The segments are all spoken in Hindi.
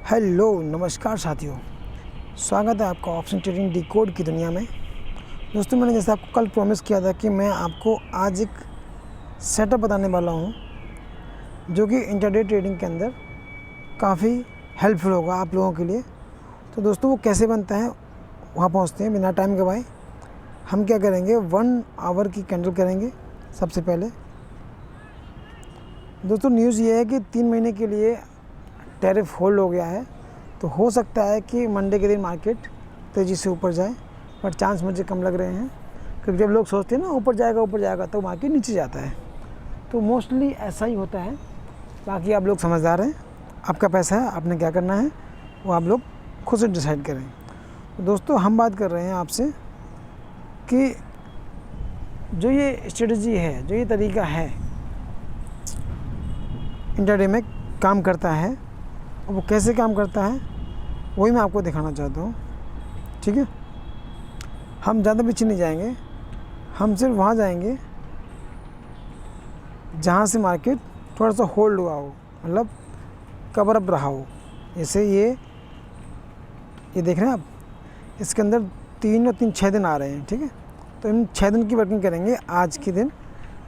हेलो नमस्कार साथियों, स्वागत है आपका ऑप्शन ट्रेडिंग डिकोड की दुनिया में। दोस्तों, मैंने जैसे आपको कल प्रॉमिस किया था कि मैं आपको आज एक सेटअप बताने वाला हूं जो कि इंटरडे ट्रेडिंग के अंदर काफ़ी हेल्पफुल होगा आप लोगों के लिए। तो दोस्तों, वो कैसे बनता है वहाँ पहुँचते हैं बिना टाइम गवाए। हम क्या करेंगे, 1 आवर की कैंडल करेंगे सबसे पहले। दोस्तों, न्यूज़ ये है कि 3 महीने के लिए टैरिफ होल्ड हो गया है, तो हो सकता है कि मंडे के दिन मार्केट तेज़ी से ऊपर जाए, पर चांस मुझे कम लग रहे हैं क्योंकि जब लोग सोचते हैं ना ऊपर जाएगा तो मार्केट नीचे जाता है। तो मोस्टली ऐसा ही होता है। बाकी आप लोग समझदार हैं, आपका पैसा है, आपने क्या करना है वो आप लोग खुद से डिसाइड करें। तो दोस्तों, हम बात कर रहे हैं आपसे कि जो ये स्ट्रेटजी है, जो ये तरीका है इंटरडे में काम करता है, वो कैसे काम करता है वही मैं आपको दिखाना चाहता हूँ। ठीक है, हम ज़्यादा पीछे नहीं जाएंगे, हम सिर्फ वहाँ जाएंगे जहाँ से मार्केट थोड़ा सा होल्ड हुआ हो, मतलब कवर अप रहा हो। जैसे ये देख रहे हैं आप, इसके अंदर 3 और 3 6 दिन आ रहे हैं। ठीक है, तो इन 6 दिन की वर्किंग करेंगे आज के दिन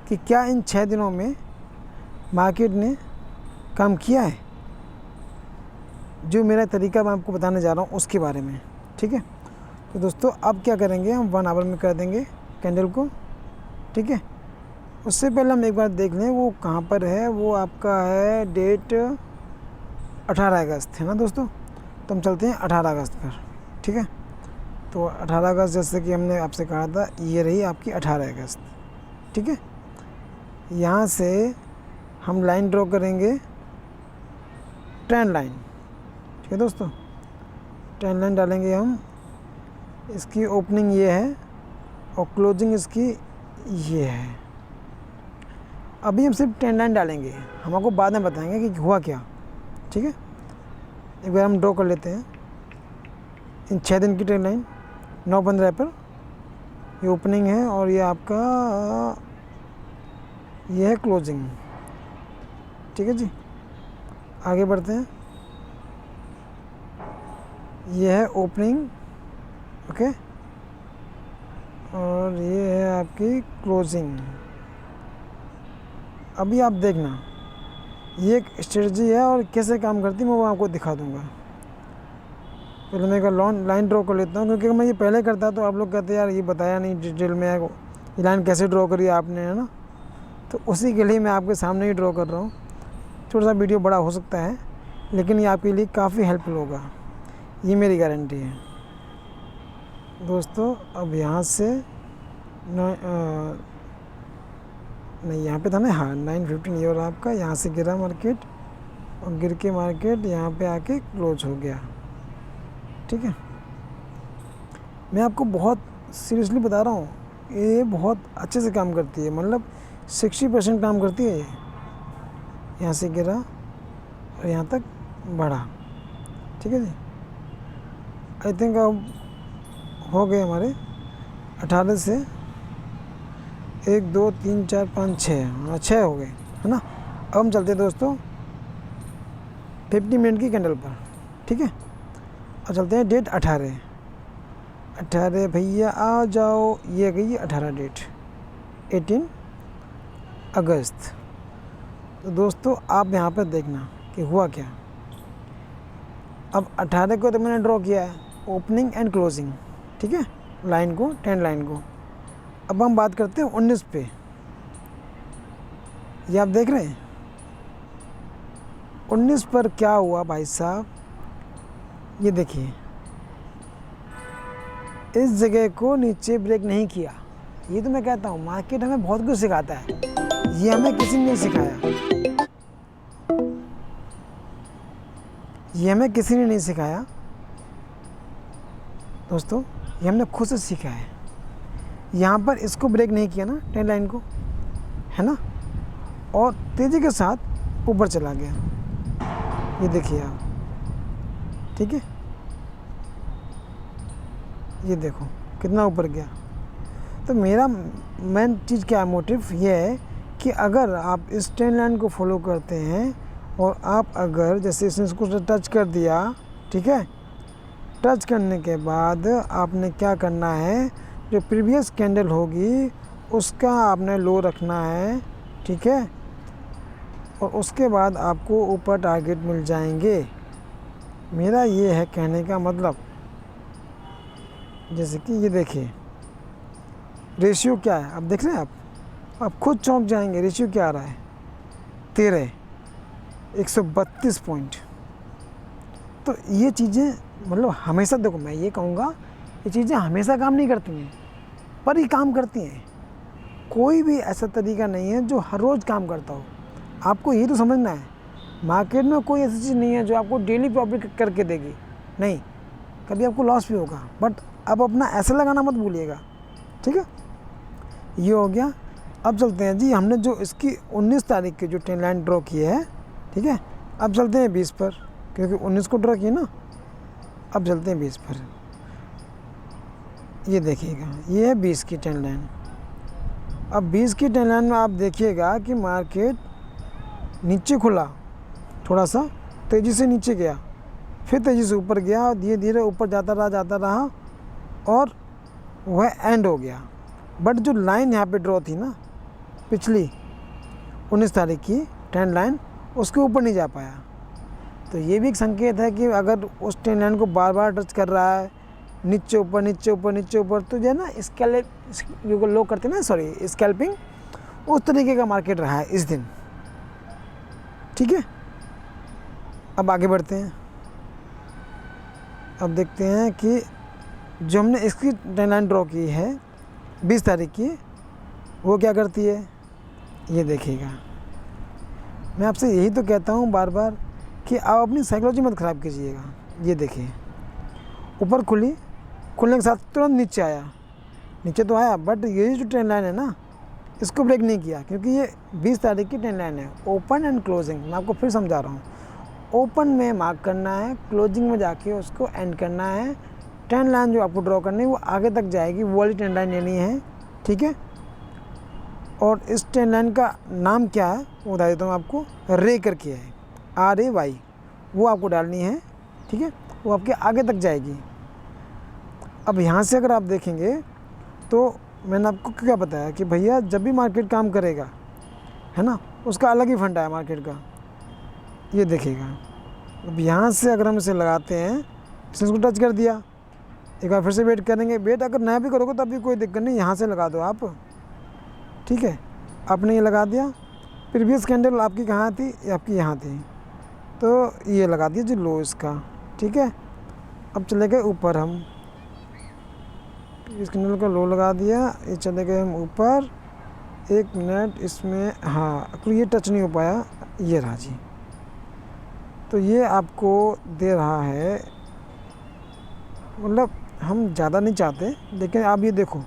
कि क्या इन 6 दिनों में मार्केट ने काम किया है। जो मेरा तरीका मैं आपको बताने जा रहा हूँ उसके बारे में। ठीक है, तो दोस्तों अब क्या करेंगे, हम 1 आवर में कर देंगे कैंडल को। ठीक है, उससे पहले हम एक बार देख लें वो कहाँ पर है। वो आपका है डेट 18 अगस्त है ना दोस्तों। तो हम चलते हैं 18 अगस्त पर। ठीक है, तो 18 अगस्त जैसे कि हमने आपसे कहा था, ये रही आपकी 18 अगस्त। ठीक है, यहाँ से हम लाइन ड्रॉ करेंगे, ट्रेंड लाइन। ठीक है दोस्तों, ट्रेंड लाइन डालेंगे हम। इसकी ओपनिंग ये है और क्लोजिंग इसकी ये है। अभी हम सिर्फ ट्रेंड लाइन डालेंगे, हम आपको बाद में बताएंगे कि हुआ क्या। ठीक है, एक बार हम ड्रॉ कर लेते हैं इन 6 दिन की ट्रेंड लाइन। 9/15 पर ये ओपनिंग है और ये आपका ये है क्लोजिंग। ठीक है जी, आगे बढ़ते हैं। ये है ओपनिंग, ओके, और ये है आपकी क्लोजिंग। अभी आप देखना, ये एक स्ट्रेटजी है और कैसे काम करती है मैं वो आपको दिखा दूंगा। पहले मैं एक लाइन ड्रॉ कर लेता हूँ, क्योंकि मैं ये पहले करता तो आप लोग कहते यार ये बताया नहीं डिटेल में, ये लाइन कैसे ड्रॉ करी आपने, है ना। तो उसी के लिए मैं आपके सामने ही ड्रॉ कर रहा हूँ। थोड़ा सा वीडियो बड़ा हो सकता है, लेकिन ये आपके लिए काफ़ी हेल्पफुल होगा, ये मेरी गारंटी है दोस्तों। अब यहाँ से नहीं, यहाँ पे था ना, हाँ 9:15 ये, और आपका यहाँ से गिरा मार्केट और गिर के मार्केट यहाँ पे आके क्लोज हो गया। ठीक है, मैं आपको बहुत सीरियसली बता रहा हूँ, ये बहुत अच्छे से काम करती है, मतलब 60% काम करती है ये। यहाँ से गिरा और यहाँ तक बढ़ा। ठीक है जी, आई थिंक अब हो गए हमारे 18 से 1 2 3 4 5 6, हाँ 6 हो गए, है ना। अब हम चलते हैं दोस्तों 50 मिनट की कैंडल पर। ठीक है, और चलते हैं डेट 18 भैया आ जाओ। ये गई 18 डेट, 18 अगस्त। तो दोस्तों आप यहाँ पर देखना कि हुआ क्या। अब 18 को तो मैंने ड्रॉ किया है, ओपनिंग एंड क्लोजिंग। ठीक है, लाइन को, ट्रेंड लाइन को। अब हम बात करते हैं 19 पे। ये आप देख रहे हैं 19 पर क्या हुआ भाई साहब, ये देखिए, इस जगह को नीचे ब्रेक नहीं किया। ये तो मैं कहता हूँ मार्केट हमें बहुत कुछ सिखाता है, ये हमें किसी ने नहीं सिखाया, ये हमें किसी ने नहीं सिखाया दोस्तों, ये हमने खुद से सीखा है। यहाँ पर इसको ब्रेक नहीं किया ना, ट्रेंड लाइन को, है ना, और तेज़ी के साथ ऊपर चला गया। ये देखिए आप, ठीक है, ये देखो कितना ऊपर गया। तो मेरा मेन चीज़ क्या है, मोटिव ये है कि अगर आप इस ट्रेंड लाइन को फॉलो करते हैं और आप अगर जैसे इसने इसको टच कर दिया, ठीक है, टच करने के बाद आपने क्या करना है, जो प्रीवियस कैंडल होगी उसका आपने लो रखना है, ठीक है, और उसके बाद आपको ऊपर टारगेट मिल जाएंगे। मेरा ये है कहने का मतलब। जैसे कि ये देखिए रेशियो क्या है, अब देख रहे हैं आप खुद चौंक जाएंगे। रेशियो क्या आ रहा है, 13, 132 पॉइंट। तो ये चीज़ें मतलब हमेशा, देखो मैं ये कहूँगा, ये चीज़ें हमेशा काम नहीं करती हैं, पर ही काम करती हैं। कोई भी ऐसा तरीका नहीं है जो हर रोज़ काम करता हो। आपको ये तो समझना है, मार्केट में कोई ऐसी चीज़ नहीं है जो आपको डेली प्रॉफिट करके देगी, नहीं, कभी आपको लॉस भी होगा। बट अब अपना ऐसे लगाना मत भूलिएगा, ठीक है। ये हो गया। अब चलते हैं जी, हमने जो इसकी 19 तारीख की जो ट्रेंड लाइन ड्रॉ की है, ठीक है, अब चलते हैं 20 पर, क्योंकि 19 को ड्रॉ किया ना, अब चलते हैं 20 पर। ये देखिएगा, ये है 20 की ट्रेंड लाइन। अब 20 की ट्रेंड लाइन में आप देखिएगा कि मार्केट नीचे खुला, थोड़ा सा तेज़ी से नीचे गया, फिर तेज़ी से ऊपर गया और धीरे धीरे ऊपर जाता रहा और वह एंड हो गया। बट जो लाइन यहाँ पे ड्रॉ थी ना पिछली 19 तारीख की ट्रेंड लाइन, उसके ऊपर नहीं जा पाया। तो ये भी एक संकेत है कि अगर उस ट्रेंड लाइन को बार बार टच कर रहा है, नीचे ऊपर नीचे ऊपर नीचे ऊपर, तो जो है ना जो लोग करते हैं ना, सॉरी स्कैल्पिंग, उस तरीके का मार्केट रहा है इस दिन, ठीक है। अब आगे बढ़ते हैं। अब देखते हैं कि जो हमने इसकी ट्रेंड लाइन ड्रॉ की है 20 तारीख की, वो क्या करती है, ये देखिएगा। मैं आपसे यही तो कहता हूँ बार बार कि आप अपनी साइकोलॉजी मत ख़राब कीजिएगा। ये देखिए, ऊपर खुलने के साथ तुरंत नीचे आया, नीचे तो आया, बट ये जो ट्रेंड लाइन है ना, इसको ब्रेक नहीं किया, क्योंकि ये 20 तारीख की ट्रेंड लाइन है। ओपन एंड क्लोजिंग, मैं आपको फिर समझा रहा हूँ, ओपन में मार्क करना है, क्लोजिंग में जाके उसको एंड करना है। ट्रेंड लाइन जो आपको ड्रॉ करनी है वो आगे तक जाएगी, वो वाली ट्रेंड लाइन लेनी है, ठीक है। और इस ट्रेंड लाइन का नाम क्या है वो बता देता हूँ आपको, रे करके है, RAY, वो आपको डालनी है, ठीक है, वो आपके आगे तक जाएगी। अब यहाँ से अगर आप देखेंगे तो मैंने आपको क्या बताया कि भैया जब भी मार्केट काम करेगा, है ना, उसका अलग ही फंडा है मार्केट का। ये देखिएगा, अब यहाँ से अगर हम इसे लगाते हैं, इसको टच कर दिया, एक बार फिर से वेट करेंगे। वेट अगर नया भी करोगे तो अभी कोई दिक्कत नहीं, यहाँ से लगा दो आप, ठीक है। आपने ये लगा दिया, प्रीवियस कैंडल आपकी कहाँ थी, ये आपकी यहाँ थी, तो ये लगा दिया जी लो इसका, ठीक है। अब चले गए ऊपर, हम इस कैंडल का लो लगा दिया, ये चले गए हम ऊपर। 1 मिनट इसमें, हाँ ये टच नहीं हो पाया, ये रहा जी। तो ये आपको दे रहा है, मतलब हम ज़्यादा नहीं चाहते, लेकिन आप ये देखो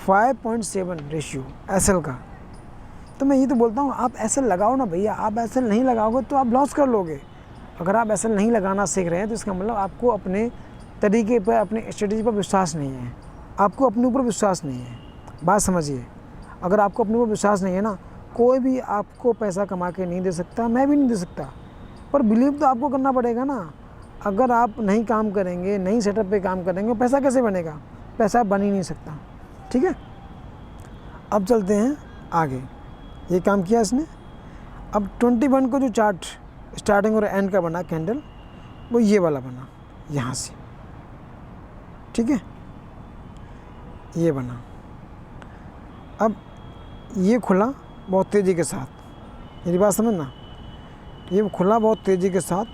5.7 रेशियो SL का। तो मैं ये तो बोलता हूँ आप SL लगाओ ना भैया, आप SL नहीं लगाओगे तो आप लॉस कर लोगे। अगर आप SL नहीं लगाना सीख रहे हैं तो इसका मतलब आपको अपने तरीके पर, अपने स्ट्रेटजी पर विश्वास नहीं है, आपको अपने ऊपर विश्वास नहीं है। बात समझिए, अगर आपको अपने ऊपर विश्वास नहीं है ना, कोई भी आपको पैसा कमा के नहीं दे सकता, मैं भी नहीं दे सकता, पर बिलीव तो आपको करना पड़ेगा ना। अगर आप नहीं काम करेंगे, नहीं सेटअप पे काम करेंगे, पैसा कैसे बनेगा, पैसा बन ही नहीं सकता, ठीक है। अब चलते हैं आगे, ये काम किया इसने। अब 21 को जो चार्ट स्टार्टिंग और एंड का बना कैंडल, वो ये वाला बना यहाँ से, ठीक है, ये बना। अब ये खुला बहुत तेज़ी के साथ, मेरी बात समझना, ये खुला बहुत तेज़ी के साथ,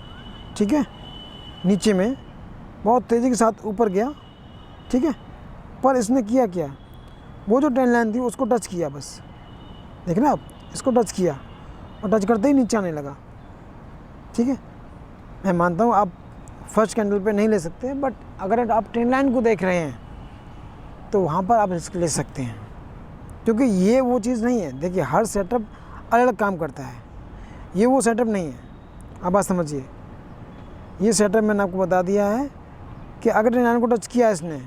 ठीक है, नीचे में बहुत तेज़ी के साथ ऊपर गया, ठीक है। पर इसने किया क्या, वो जो ट्रेंड लाइन थी उसको टच किया, बस देख रहे हैं आप, इसको टच किया और टच करते ही नीचे आने लगा, ठीक है। मैं मानता हूँ आप फर्स्ट कैंडल पे नहीं ले सकते, बट अगर आप ट्रेंड लाइन को देख रहे हैं तो वहाँ पर आप रिस्क ले सकते हैं, क्योंकि ये वो चीज़ नहीं है। देखिए हर सेटअप अलग अलग काम करता है, ये वो सेटअप नहीं है। आप बात समझिए, ये सेटअप मैंने आपको बता दिया है कि अगर ट्रेंड लाइन को टच किया इसने,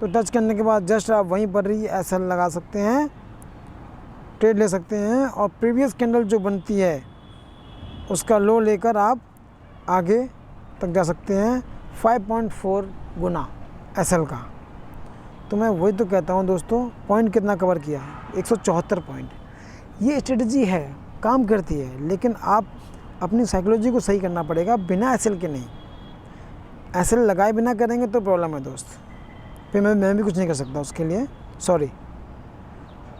तो टच करने के बाद जस्ट आप वहीं पर ही SL लगा सकते हैं, ट्रेड ले सकते हैं। और प्रीवियस कैंडल जो बनती है उसका लो लेकर आप आगे तक जा सकते हैं 5.4 गुना SL का। तो मैं वही तो कहता हूँ दोस्तों, पॉइंट कितना कवर किया है, 174 पॉइंट। ये स्ट्रेटजी है, काम करती है, लेकिन आप अपनी साइकोलॉजी को सही करना पड़ेगा, बिना SL के नहीं। SL लगाए बिना करेंगे तो प्रॉब्लम है दोस्त, फिर मैं भी कुछ नहीं कर सकता उसके लिए, सॉरी।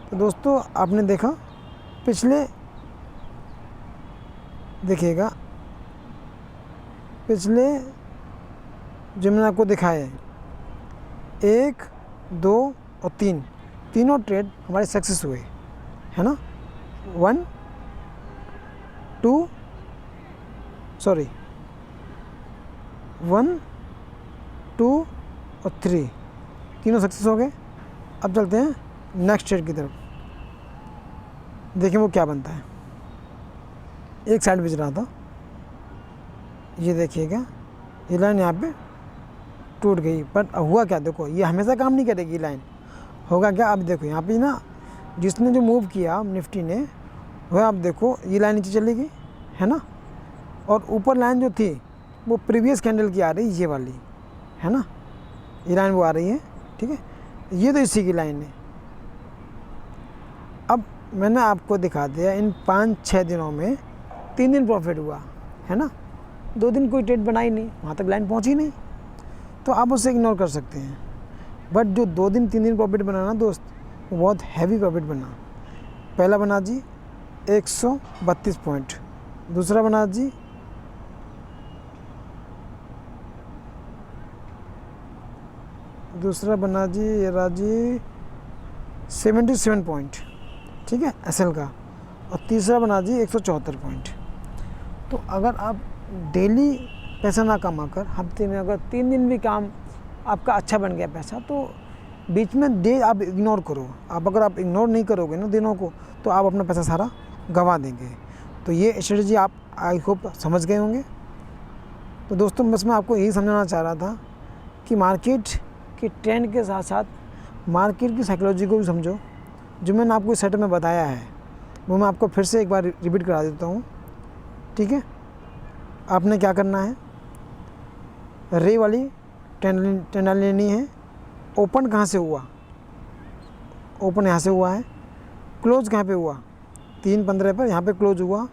तो दोस्तों आपने देखा, पिछले देखिएगा, पिछले जो मैंने आपको दिखाए 1, 2 और 3, तीनों ट्रेड हमारे सक्सेस हुए, है ना। 1, 2 और 3, तीनों सक्सेस हो गए। अब चलते हैं नेक्स्ट ट्रेड की तरफ, देखें वो क्या बनता है। एक साइड बेच रहा था, ये देखिएगा, ये लाइन यहाँ पे टूट गई, पर हुआ क्या, देखो ये हमेशा काम नहीं करेगी लाइन, होगा क्या। अब देखो यहाँ पे ना, जिसने जो मूव किया निफ्टी ने, वह आप देखो ये लाइन नीचे चली गई, है ना, और ऊपर लाइन जो थी वो प्रीवियस कैंडल की आ रही, ये वाली, है ना, ये लाइन वो आ रही है, ठीक है, ये तो इसी की लाइन है। अब मैंने आपको दिखा दिया, इन 5-6 दिनों में 3 दिन प्रॉफिट हुआ, है ना, 2 दिन कोई ट्रेड बनाई नहीं, वहाँ तक लाइन पहुँची नहीं, तो आप उसे इग्नोर कर सकते हैं। बट जो 2 दिन 3 दिन प्रॉफिट बनाना दोस्त, वो बहुत हैवी प्रॉफिट बना। पहला बना जी 132 पॉइंट, दूसरा बना जी 77 पॉइंट, ठीक है, SL का, और तीसरा बना जी 174 पॉइंट। तो अगर आप डेली पैसा ना कमा कर हफ्ते में अगर 3 दिन भी काम आपका अच्छा बन गया पैसा, तो बीच में डे आप इग्नोर करो। अगर आप इग्नोर नहीं करोगे ना दिनों को, तो आप अपना पैसा सारा गंवा देंगे। तो ये स्ट्रेटजी आप आई होप समझ गए होंगे। तो दोस्तों बस मैं आपको यही समझाना चाह रहा था कि मार्केट की ट्रेंड के साथ साथ मार्केट की साइकोलॉजी को भी समझो। जो मैंने आपको इस सेटअप में बताया है वो मैं आपको फिर से एक बार रिपीट करा देता हूँ, ठीक है। आपने क्या करना है, रे वाली ट्रेंड लेनी है। ओपन कहाँ से हुआ, ओपन यहाँ से हुआ है, क्लोज कहाँ पे हुआ, 3:15 पर यहाँ पे क्लोज हुआ,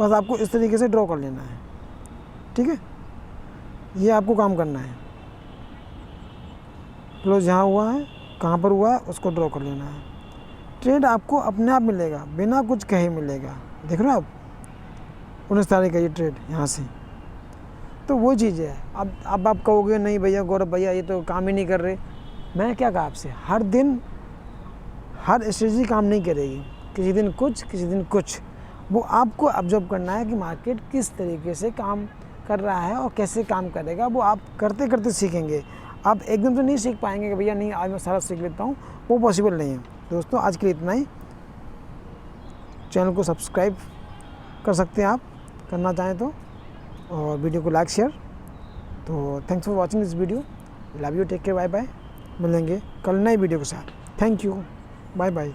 बस आपको इस तरीके से ड्रॉ कर लेना है, ठीक है। ये आपको काम करना है, क्लोज यहाँ हुआ है, कहाँ पर हुआ है, उसको ड्रॉ कर लेना है। ट्रेड आपको अपने आप मिलेगा, बिना कुछ कहे मिलेगा। देख रहे हो आप, 19 तारीख का ये ट्रेड यहाँ से, तो वो चीज़ है। अब आप कहोगे नहीं भैया गौरव भैया ये तो काम ही नहीं कर रहे। मैंने क्या कहा आपसे, हर दिन हर स्ट्रेटजी काम नहीं करेगी, किसी दिन कुछ किसी दिन कुछ। वो आपको ऑब्जर्व करना है कि मार्केट किस तरीके से काम कर रहा है और कैसे काम करेगा, वो आप करते करते सीखेंगे। आप एकदम से नहीं सीख पाएंगे कि भैया नहीं आज मैं सारा सीख लेता हूँ, वो पॉसिबल नहीं है। दोस्तों आज के लिए इतना ही। चैनल को सब्सक्राइब कर सकते हैं आप, करना चाहें तो, और वीडियो को लाइक शेयर। तो thanks for watching this video, love you, take care, bye bye. मिलेंगे कल नई वीडियो के साथ। Thank you, bye bye.